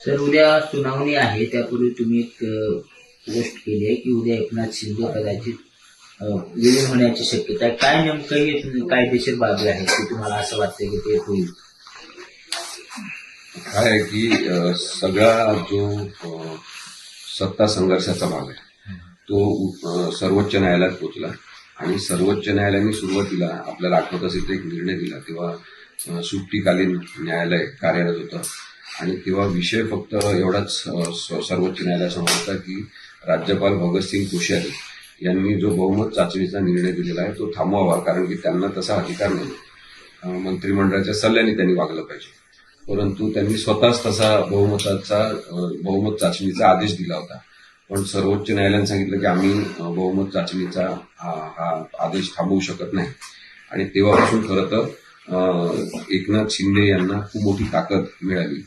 Sir, उद्या सुनावणी आहे. त्यापूर्वी तुम्ही एक पोस्ट केली आहे की उद्या एकनाथ शिंदे कदाचित विलीन होण्याची शक्यता आहे. काय नेमकं हे कायदेशीर बाबी आहे की तुम्हाला असं वाटतं की ते होईल? काय आहे की सगळा जो सत्ता संघर्षाचा भाग आहे तो सर्वोच्च न्यायालयात पोहोचला आणि सर्वोच्च न्यायालयाने सुरुवातीला आपल्याला आठवत असेल तर एक निर्णय दिला तेव्हा सुट्टीकालीन न्यायालय कार्यरत होतं आणि तेव्हा विषय फक्त एवढाच सर्वोच्च न्यायालयासमोर होता की राज्यपाल भगतसिंग कोश्यारी यांनी जो बहुमत चाचणीचा निर्णय दिलेला आहे तो थांबवावा, कारण की त्यांना तसा अधिकार नाही. मंत्रिमंडळाच्या सल्ल्याने त्यांनी वागलं पाहिजे, परंतु त्यांनी स्वतःच तसा बहुमत चाचणीचा आदेश दिला होता. पण सर्वोच्च न्यायालयाने सांगितलं की आम्ही बहुमत चाचणीचा हा आदेश थांबवू शकत नाही आणि तेव्हापासून खरं तर एकनाथ शिंदे यांना खूप मोठी ताकद मिळाली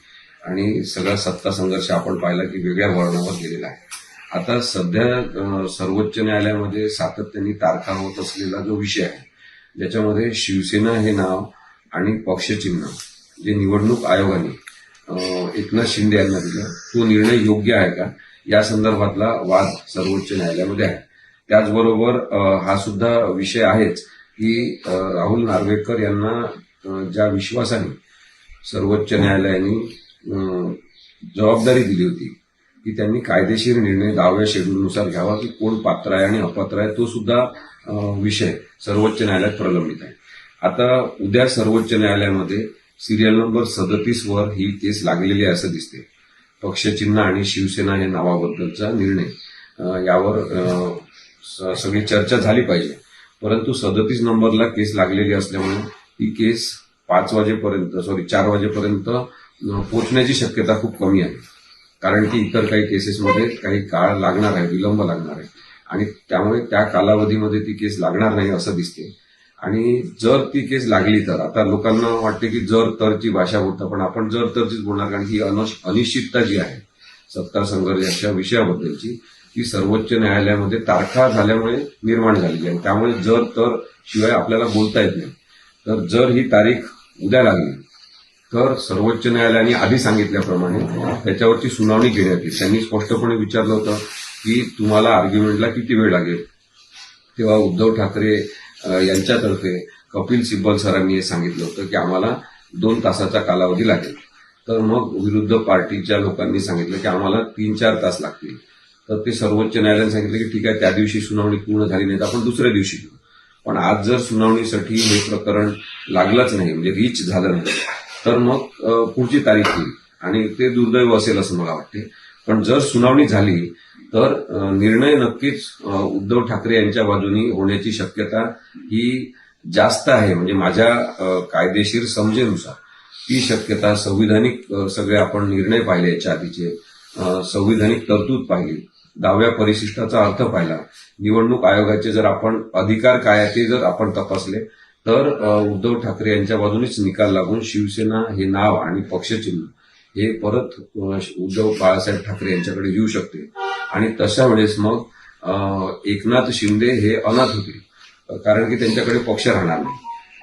आणि सगळा सत्ता संघर्ष आपण पाहिला की वेगळ्या वळणावर गेलेला आहे. आता सध्या सर्वोच्च न्यायालयामध्ये सातत्याने तारखा होत असलेला जो विषय आहे ज्याच्यामध्ये शिवसेना हे नाव आणि पक्षचिन्ह जे निवडणूक आयोगाने एकनाथ शिंदे यांना दिलं तो निर्णय योग्य आहे का या संदर्भातला वाद सर्वोच्च न्यायालयामध्ये आहे. त्याचबरोबर हा सुद्धा विषय आहेच की राहुल नार्वेकर यांना ज्या विश्वासाने सर्वोच्च न्यायालयाने जबाबदारी दिली होती की त्यांनी कायदेशीर निर्णय 10व्या शेड्यूलनुसार घ्यावा की कोण पात्र आहे आणि अपात्र आहे, तो सुद्धा विषय सर्वोच्च न्यायालयात प्रलंबित आहे. आता उद्या सर्वोच्च न्यायालयामध्ये सिरियल नंबर 37 वर ही केस लागलेली आहे असं दिसते. पक्षचिन्ह आणि शिवसेना हे नावाबद्दलचा निर्णय यावर सगळी चर्चा झाली पाहिजे, परंतु 37 नंबरला केस लागलेली असल्यामुळे ही केस 4 वाजेपर्यंत पोहोचण्याची शक्यता खूप कमी आहे, कारण की इतर काही केसेसमध्ये काही काळ लागणार आहे, विलंब लागणार आहे आणि त्यामुळे त्या कालावधीमध्ये ती केस लागणार नाही असं दिसते. आणि जर ती केस लागली तर आता लोकांना वाटते की जर तरची भाषा बोलता, पण आपण जर तरचीच बोलणार, कारण ही अनिश्चितता जी आहे सत्ता संघर्षाच्या विषयाबद्दलची ती सर्वोच्च न्यायालयामध्ये तारखा झाल्यामुळे निर्माण झालेली आहे. त्यामुळे जर तर शिवाय आपल्याला बोलता येत नाही. तर जर ही तारीख उद्या लागली तर सर्वोच्च न्यायालयाने आधी सांगितल्याप्रमाणे त्याच्यावरची सुनावणी घेण्यात येईल. त्यांनी स्पष्टपणे विचारलं होतं की तुम्हाला आर्ग्युमेंटला किती वेळ लागेल, तेव्हा उद्धव ठाकरे यांच्यातर्फे कपिल सिब्बल सरांनी हे सांगितलं होतं की आम्हाला 2 तासाचा कालावधी लागेल. तर मग विरुद्ध पार्टीच्या लोकांनी सांगितलं की आम्हाला 3-4 तास लागतील. तर ते सर्वोच्च न्यायालयाने सांगितलं की ठीक आहे, त्या दिवशी सुनावणी पूर्ण झाली नाही तर आपण दुसऱ्या दिवशी घेऊ. पण आज जर सुनावणीसाठी हे प्रकरण लागलंच नाही, म्हणजे रीच झालं नाही, तर मग पुढची तारीख येईल आणि ते दुर्दैव असेल असं मला वाटते. पण जर सुनावणी झाली तर निर्णय नक्कीच उद्धव ठाकरे यांच्या बाजूनी होण्याची शक्यता ही जास्त आहे. म्हणजे माझ्या कायदेशीर समजेनुसार ती शक्यता संविधानिक सगळे आपण निर्णय पाहिले, याच्या आधीचे संविधानिक तरतूद पाहिली, 10व्या परिशिष्टाचा अर्थ पाहिला, निवडणूक आयोगाचे जर आपण अधिकार काय आहे ते जर आपण तपासले तर उद्धव ठाकरे यांच्या बाजूनेच निकाल लागून शिवसेना हे नाव आणि पक्षचिन्ह हे परत उद्धव बाळासाहेब ठाकरे यांच्याकडे येऊ शकते आणि तशा वेळेस मग एकनाथ शिंदे हे अनाथ होतील, कारण की त्यांच्याकडे पक्ष राहणार नाही.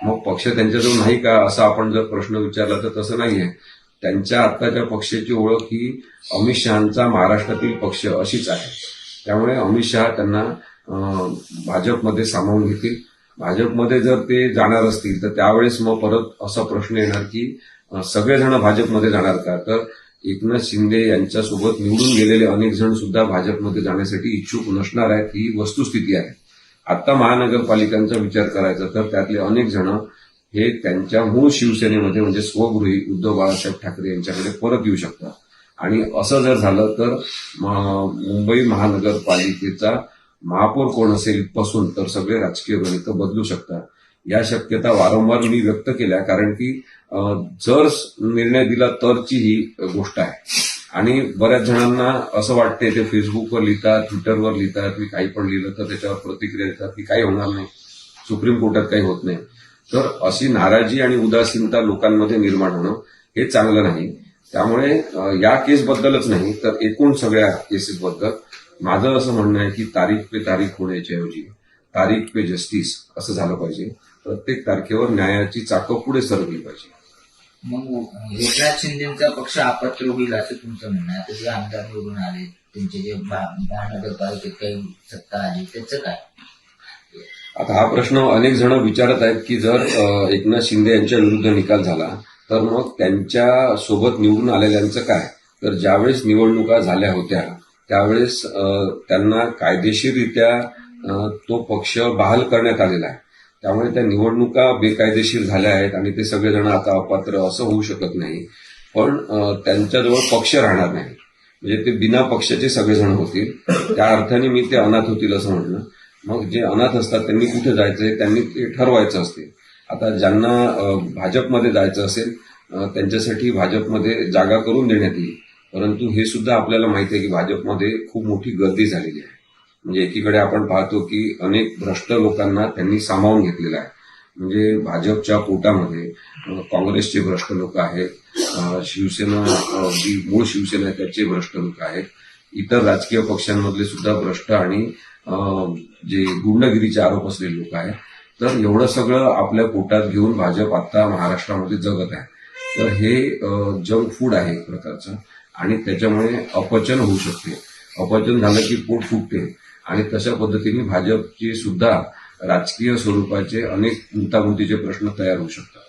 मग पक्ष त्यांच्याजवळ नाही का असा आपण जर प्रश्न विचारला तर तसं नाहीये. त्यांच्या आत्ताच्या पक्षाची ओळख ही अमित शहांचा महाराष्ट्रातील पक्ष अशीच आहे. त्यामुळे अमित शहा त्यांना भाजपमध्ये सामावून घेतील. भाजपमध्ये जर ते जाणार असतील तर त्यावेळेस मग परत असा प्रश्न येणार की सगळेजण भाजपमध्ये जाणार का, तर एकनाथ शिंदे यांच्यासोबत निवडून गेलेले अनेक जण सुद्धा भाजपमध्ये जाण्यासाठी इच्छुक नसणार आहेत, ही वस्तुस्थिती आहे. आता महानगरपालिकांचा विचार करायचा तर त्यातले अनेक जण हे त्यांच्या मूळ शिवसेनेमध्ये म्हणजे स्वगृही उद्धव बाळासाहेब ठाकरे यांच्याकडे परत येऊ शकतात आणि असं जर झालं तर मुंबई महानगरपालिकेचा महापौर कोण असेल पासून तर सगळे राजकीय गणितं बदलू शकतात. या शक्यता वारंवार मी व्यक्त केल्या, कारण की जर निर्णय दिला तरची ही गोष्ट आहे आणि बऱ्याच जणांना असं वाटते, ते फेसबुकवर लिहितात, ट्विटरवर लिहितात, मी काही पण लिहिलं तर त्याच्यावर प्रतिक्रिया देतात की काही होणार नाही, सुप्रीम कोर्टात काही होत नाही. तर अशी नाराजी आणि उदासीनता लोकांमध्ये निर्माण होणं हे चांगलं नाही. त्यामुळे या केसबद्दलच नाही तर एकूण सगळ्या केसेसबद्दल माझं असं म्हणणं आहे की तारीख पे तारीख होण्याच्या ऐवजी तारीख पे जस्टिस असं झालं पाहिजे. प्रत्येक तारखेवर न्यायाची चाकं पुढे सरकली पाहिजे. मग एकनाथ शिंदेचा पक्ष अपात्र होईल असं तुमचं म्हणणं आहे. आता जे आमदार निवडून आले, त्यांचे जे महानगरपालिकेत काही सत्ता आली, त्याचं काय? आता हा प्रश्न अनेक जण विचारत आहेत की जर एकनाथ शिंदे यांच्या विरुद्ध निकाल झाला तर मग त्यांच्या सोबत निवडून आलेल्यांचं काय? तर ज्यावेळेस निवडणुका झाल्या होत्या त्यावेळेस त्यांना कायदेशीररित्या तो पक्ष बहाल करण्यात आलेला आहे. त्यामुळे त्या निवडणुका बेकायदेशीर झाल्या आहेत आणि ते सगळेजण आता अपात्र असं होऊ शकत नाही. पण त्यांच्याजवळ पक्ष राहणार नाही, म्हणजे ते बिना पक्षाचे सगळेजण होतील. त्या अर्थाने मी ते अनाथ होतील असं म्हटलं. मग जे अनाथ असतात त्यांनी कुठे जायचंय त्यांनी ते ठरवायचं असते. आता ज्यांना भाजपमध्ये जायचं असेल त्यांच्यासाठी भाजपमध्ये जागा करून देण्यात येईल. परंतु हे सुद्धा आपल्याला माहिती आहे की भाजपमध्ये खूप मोठी गर्दी झालेली आहे. म्हणजे एकीकडे आपण पाहतो की अनेक भ्रष्ट लोकांना त्यांनी सामावून घेतलेलं आहे. म्हणजे भाजपच्या पोटामध्ये काँग्रेसचे भ्रष्ट लोक आहेत, शिवसेना जी मूळ शिवसेना आहे त्याचे भ्रष्ट लोक आहेत, इतर राजकीय पक्षांमधले सुद्धा भ्रष्ट आणि जे गुंडगिरीचे आरोप असलेले लोक आहेत. तर एवढं सगळं आपल्या पोटात घेऊन भाजप आता महाराष्ट्रामध्ये जगत आहे. तर हे जंक फूड आहे एक प्रकारचं आणि त्याच्यामुळे अपचन होऊ शकते. अपचन झालं की पोट फुगते आणि तशा पद्धतीने भाजपची सुद्धा राजकीय स्वरूपाचे अनेक गुंतागुंतीचे प्रश्न तयार होऊ शकतात.